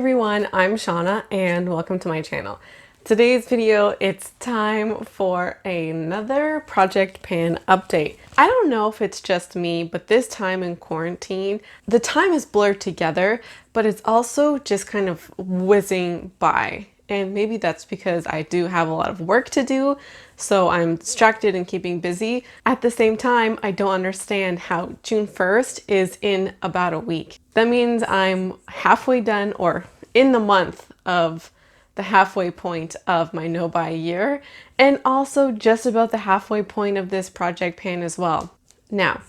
everyone, I'm Shauna and welcome to my channel. Today's video, it's time for another Project Pan update. I don't know if it's just me, but this time in quarantine, the time is blurred together, but it's also just kind of whizzing by. And maybe that's because I do have a lot of work to do, so I'm distracted and keeping busy. At the same time, I don't understand how June 1st is in about a week. That means I'm halfway done or in the month of the halfway point of my no-buy year, and also just about the halfway point of this Project Pan as well. Now,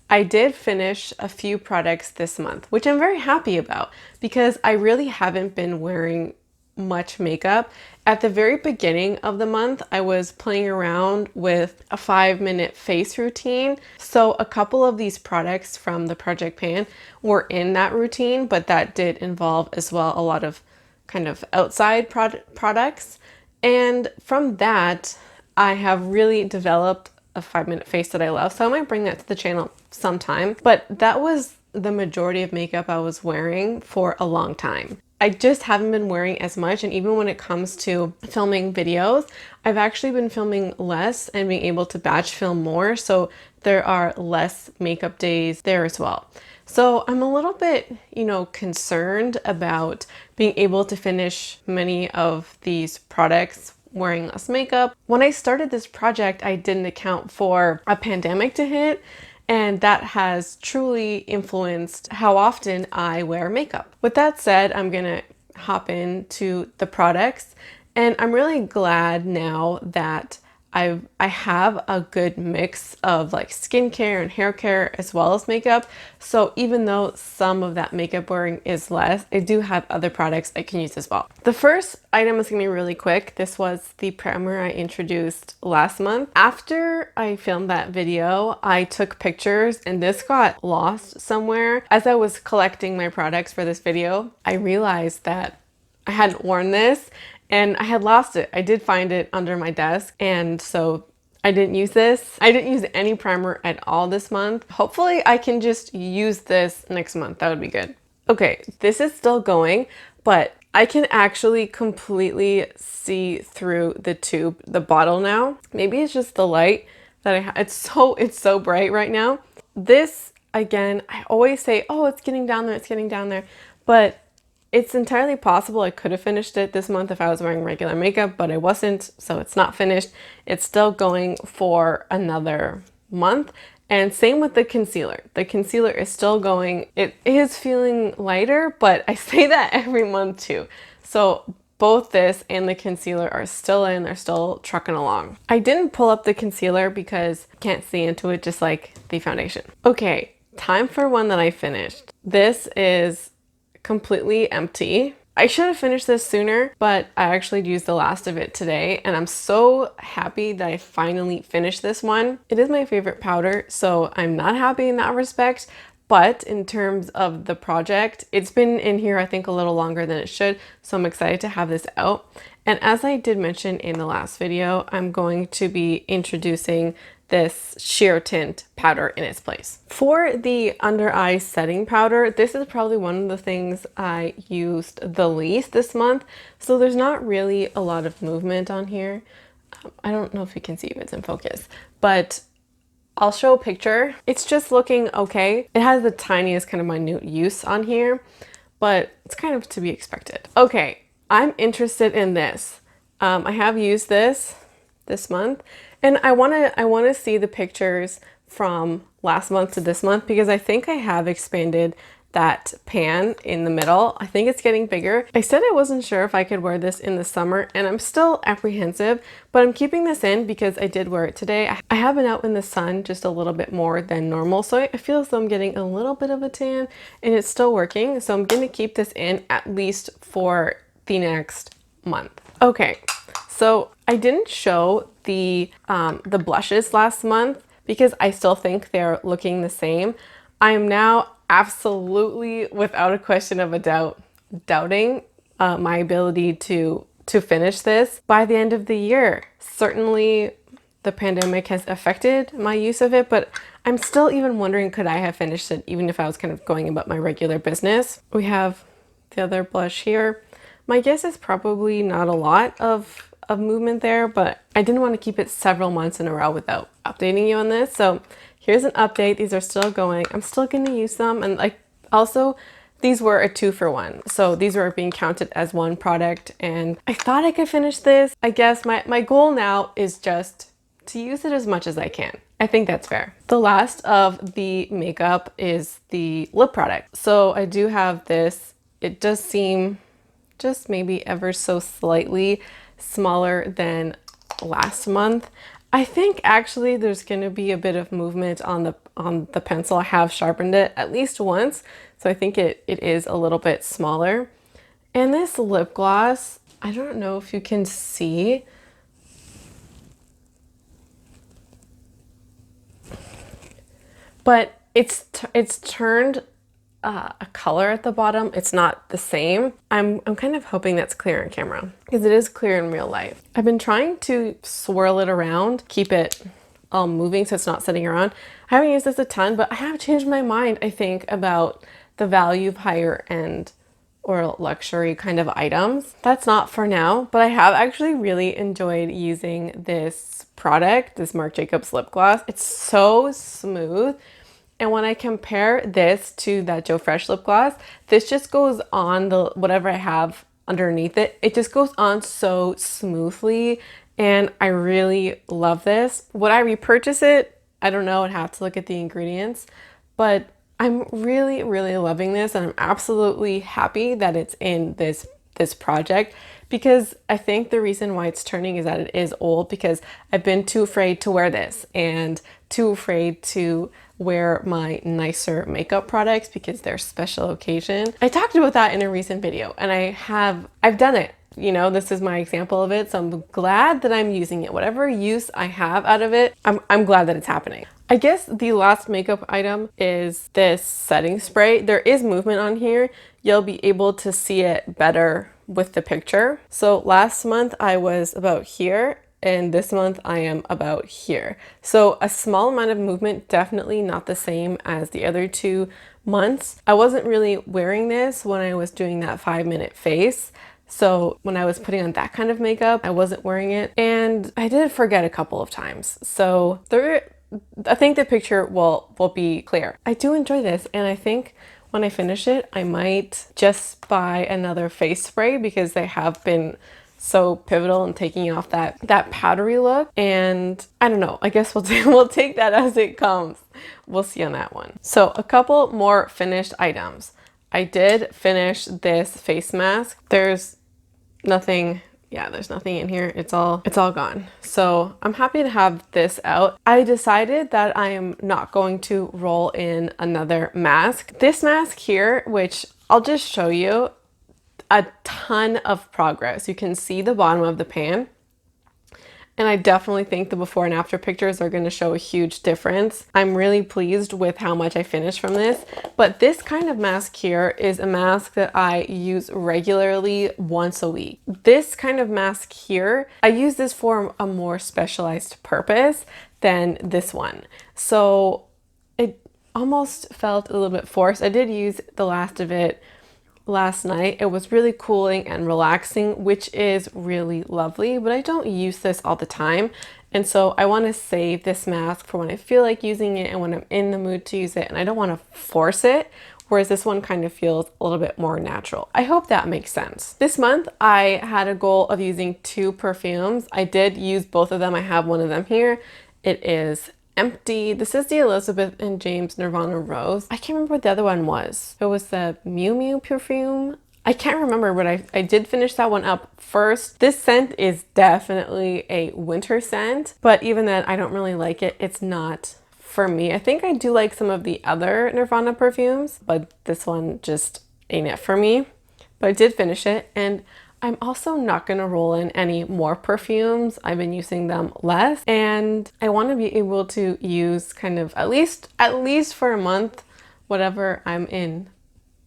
I did finish a few products this month, which I'm very happy about because I really haven't been wearing much makeup. At the very beginning of the month, I was playing around with a 5-minute face routine. So a couple of these products from the Project Pan were in that routine, but that did involve as well a lot of kind of outside products. And from that, I have really developed a 5-minute face that I love. So I might bring that to the channel sometime, but that was the majority of makeup I was wearing for a long time. I just haven't been wearing as much, and even when it comes to filming videos, I've actually been filming less and being able to batch film more, so there are less makeup days there as well. So I'm a little bit, concerned about being able to finish many of these products wearing less makeup. When I started this project, I didn't account for a pandemic to hit, and that has truly influenced how often I wear makeup. With that said, I'm gonna hop into the products, and I'm really glad now that I have a good mix of like skincare and hair care as well as makeup. So even though some of that makeup wearing is less, I do have other products I can use as well. The first item is gonna be really quick. This was the primer I introduced last month. After I filmed that video, I took pictures and this got lost somewhere. As I was collecting my products for this video, I realized that I hadn't worn this and I had lost it. I did find it under my desk, and so I didn't use this. I didn't use any primer at all this month. Hopefully I can just use this next month. That would be good. Okay, this is still going, but I can actually completely see through the tube, the bottle now. Maybe it's just the light that I have. It's so bright right now. This, again, I always say, oh, it's getting down there, it's getting down there, but it's entirely possible I could have finished it this month if I was wearing regular makeup, but I wasn't, so it's not finished. It's still going for another month. And same with the concealer. The concealer is still going. It is feeling lighter, but I say that every month too. So both this and the concealer are still in, they're still trucking along. I didn't pull up the concealer because I can't see into it just like the foundation. Okay, time for one that I finished. This is completely empty. I should have finished this sooner, but I actually used the last of it today, and I'm so happy that I finally finished this one. It is my favorite powder, so I'm not happy in that respect, but in terms of the project, it's been in here I think a little longer than it should, so I'm excited to have this out. And as I did mention in the last video, I'm going to be introducing this sheer tint powder in its place. For the under eye setting powder, this is probably one of the things I used the least this month. So there's not really a lot of movement on here. I don't know if you can see if it's in focus, but I'll show a picture. It's just looking okay. It has the tiniest kind of minute use on here, but it's kind of to be expected. Okay, I'm interested in this. I have used this month, and I want to see the pictures from last month to this month because I think I have expanded that pan in the middle. I think it's getting bigger. I said I wasn't sure if I could wear this in the summer, and I'm still apprehensive, but I'm keeping this in because I did wear it today. I have been out in the sun just a little bit more than normal, so I feel as though I'm getting a little bit of a tan, and it's still working. So I'm going to keep this in at least for the next month. Okay, so I didn't show the blushes last month because I still think they're looking the same. I am now absolutely, without a question of a doubt, doubting my ability to finish this by the end of the year. Certainly the pandemic has affected my use of it, but I'm still even wondering, could I have finished it even if I was kind of going about my regular business? We have the other blush here. My guess is probably not a lot of movement there, but I didn't want to keep it several months in a row without updating you on this. So here's an update. These are still going. I'm still going to use them. And like also these were a 2-for-1. So these were being counted as one product and I thought I could finish this. I guess my goal now is just to use it as much as I can. I think that's fair. The last of the makeup is the lip product. So I do have this. It does seem just maybe ever so slightly smaller than last month. I think actually there's going to be a bit of movement on the pencil. I have sharpened it at least once, so I think it is a little bit smaller. And this lip gloss, I don't know if you can see, but it's turned a color at the bottom. It's not the same. I'm kind of hoping that's clear on camera because it is clear in real life. I've been trying to swirl it around, keep it all moving so it's not sitting around. I haven't used this a ton, but I have changed my mind, I think, about the value of higher end or luxury kind of items. That's not for now, but I have actually really enjoyed using this product, this Marc Jacobs lip gloss. It's so smooth. And when I compare this to that Joe Fresh lip gloss, this just goes on the whatever I have underneath it. It just goes on so smoothly and I really love this. Would I repurchase it? I don't know. I'd have to look at the ingredients, but I'm really, really loving this and I'm absolutely happy that it's in this project because I think the reason why it's turning is that it is old because I've been too afraid to wear this and too afraid to wear my nicer makeup products because they're special occasion. I talked about that in a recent video and I've done it. You know, this is my example of it. So I'm glad that I'm using it. Whatever use I have out of it, I'm glad that it's happening. I guess the last makeup item is this setting spray. There is movement on here. You'll be able to see it better with the picture. So last month I was about here and this month I am about here. So a small amount of movement, definitely not the same as the other 2 months. I wasn't really wearing this when I was doing that 5-minute face. So when I was putting on that kind of makeup, I wasn't wearing it and I did forget a couple of times. So I think the picture will be clear. I do enjoy this and I think when I finish it, I might just buy another face spray because they have been so pivotal in taking off that powdery look. And I don't know, I guess we'll take that as it comes. We'll see on that one. So a couple more finished items. I did finish this face mask. There's nothing in here. It's all gone. So I'm happy to have this out. I decided that I am not going to roll in another mask. This mask here, which I'll just show you, a ton of progress. You can see the bottom of the pan. And I definitely think the before and after pictures are going to show a huge difference. I'm really pleased with how much I finished from this. But this kind of mask here is a mask that I use regularly once a week. This kind of mask here, I use this for a more specialized purpose than this one. So it almost felt a little bit forced. I did use the last of it last night. It was really cooling and relaxing, which is really lovely, but I don't use this all the time. And so I want to save this mask for when I feel like using it and when I'm in the mood to use it, and I don't want to force it. Whereas this one kind of feels a little bit more natural. I hope that makes sense. This month I had a goal of using 2 perfumes. I did use both of them. I have one of them here. It is Empty. This is the Elizabeth and James Nirvana Rose. I can't remember what the other one was. It was the Miu Miu perfume. I can't remember, but I did finish that one up first. This scent is definitely a winter scent, but even then I don't really like it. It's not for me. I think I do like some of the other Nirvana perfumes, but this one just ain't it for me. But I did finish it, and I'm also not going to roll in any more perfumes. I've been using them less, and I want to be able to use kind of at least for a month whatever I'm in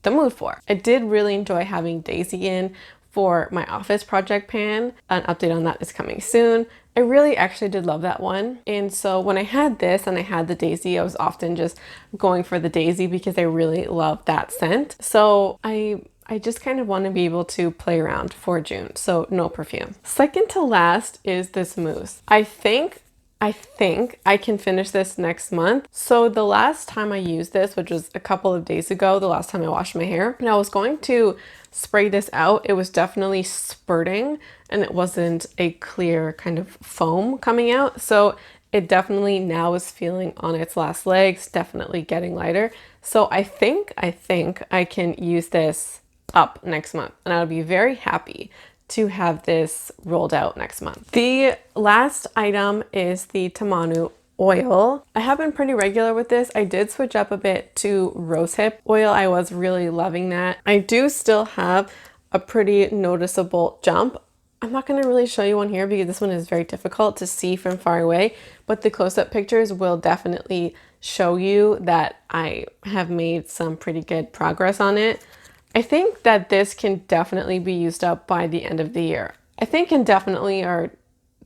the mood for. I did really enjoy having Daisy in for my office project pan. An update on that is coming soon. I really actually did love that one. And so when I had this and I had the Daisy, I was often just going for the Daisy because I really love that scent. So I I just kind of want to be able to play around for June, so no perfume. Second to last is this mousse. I think I can finish this next month. So the last time I used this, which was a couple of days ago, the last time I washed my hair, and I was going to spray this out, it was definitely spurting and it wasn't a clear kind of foam coming out. So it definitely now is feeling on its last legs, definitely getting lighter. So I think I can use this up next month and I'll be very happy to have this rolled out next month. The last item is the Tamanu oil. I have been pretty regular with this. I did switch up a bit to rosehip oil. I was really loving that. I do still have a pretty noticeable jump. I'm not going to really show you one here because this one is very difficult to see from far away, but the close-up pictures will definitely show you that I have made some pretty good progress on it. I think that this can definitely be used up by the end of the year. I think and definitely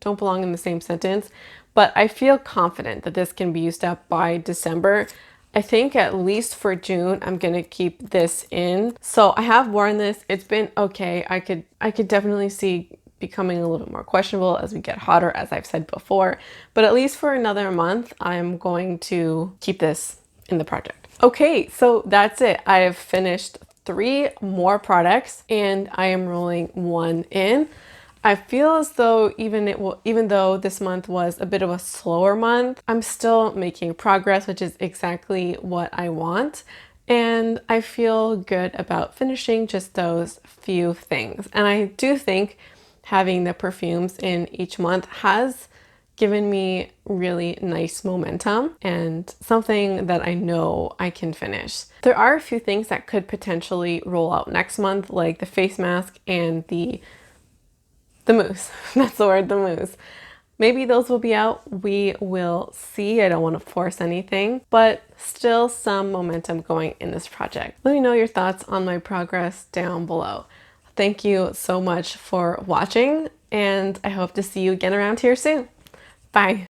don't belong in the same sentence, but I feel confident that this can be used up by December. I think at least for June, I'm gonna keep this in. So I have worn this, it's been okay. I could definitely see becoming a little bit more questionable as we get hotter, as I've said before, but at least for another month, I'm going to keep this in the project. Okay, so that's it. I have finished 3 more products and I am rolling 1 in. I feel as though even though this month was a bit of a slower month, I'm still making progress, which is exactly what I want. And I feel good about finishing just those few things. And I do think having the perfumes in each month has given me really nice momentum and something that I know I can finish. There are a few things that could potentially roll out next month, like the face mask and the mousse. That's the word, the mousse. Maybe those will be out. We will see. I don't want to force anything, but still some momentum going in this project. Let me know your thoughts on my progress down below. Thank you so much for watching, and I hope to see you again around here soon. Bye.